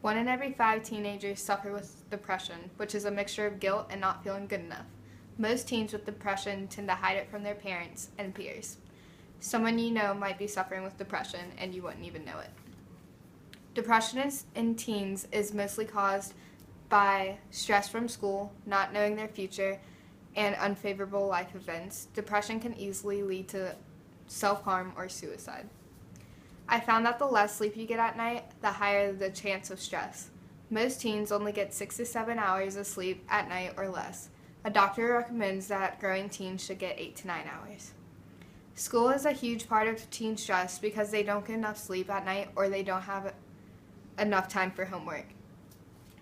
1 in every 5 teenagers suffer with depression, which is a mixture of guilt and not feeling good enough. Most teens with depression tend to hide it from their parents and peers. Someone you know might be suffering with depression and you wouldn't even know it. Depression in teens is mostly caused by stress from school, not knowing their future, and unfavorable life events. Depression can easily lead to self-harm or suicide. I found that the less sleep you get at night, the higher the chance of stress. Most teens only get 6 to 7 hours of sleep at night or less. A doctor recommends that growing teens should get 8 to 9 hours. School is a huge part of teen stress because they don't get enough sleep at night or they don't have enough time for homework.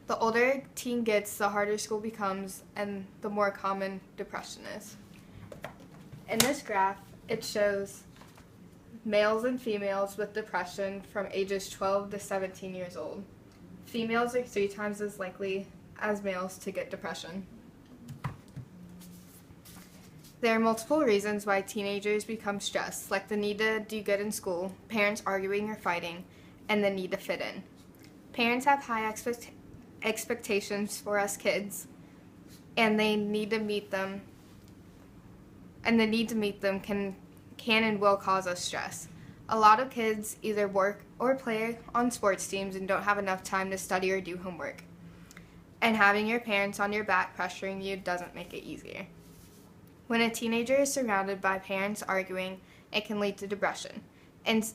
The older a teen gets, the harder school becomes and the more common depression is. In this graph, it shows males and females with depression from ages 12 to 17 years old. Females are 3 times as likely as males to get depression. There are multiple reasons why teenagers become stressed, like the need to do good in school, parents arguing or fighting, and the need to fit in. Parents have high expectations for us kids, and the need to meet them can and will cause us stress. A lot of kids either work or play on sports teams and don't have enough time to study or do homework. And having your parents on your back pressuring you doesn't make it easier. When a teenager is surrounded by parents arguing, it can lead to depression. And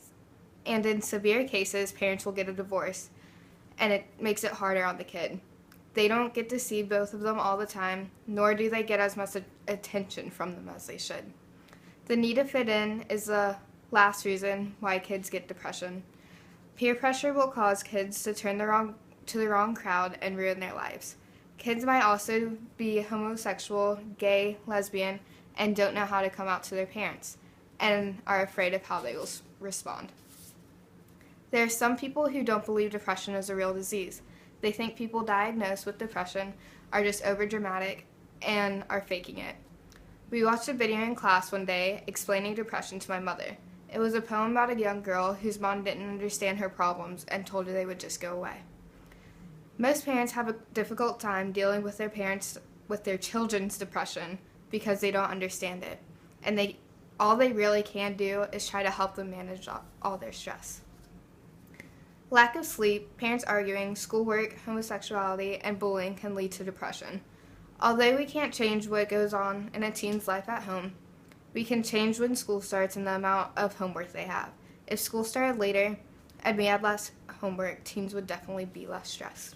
in severe cases, parents will get a divorce, and it makes it harder on the kid. They don't get to see both of them all the time, nor do they get as much attention from them as they should. The need to fit in is the last reason why kids get depression. Peer pressure will cause kids to turn to the wrong crowd and ruin their lives. Kids might also be homosexual, gay, lesbian, and don't know how to come out to their parents, and are afraid of how they will respond. There are some people who don't believe depression is a real disease. They think people diagnosed with depression are just overdramatic and are faking it. We watched a video in class one day explaining depression to my mother. It was a poem about a young girl whose mom didn't understand her problems and told her they would just go away. Most parents have a difficult time dealing with their children's depression because they don't understand it, and all they really can do is try to help them manage all their stress. Lack of sleep, parents arguing, schoolwork, homosexuality, and bullying can lead to depression. Although we can't change what goes on in a teen's life at home, we can change when school starts and the amount of homework they have. If school started later and we had less homework, teens would definitely be less stressed.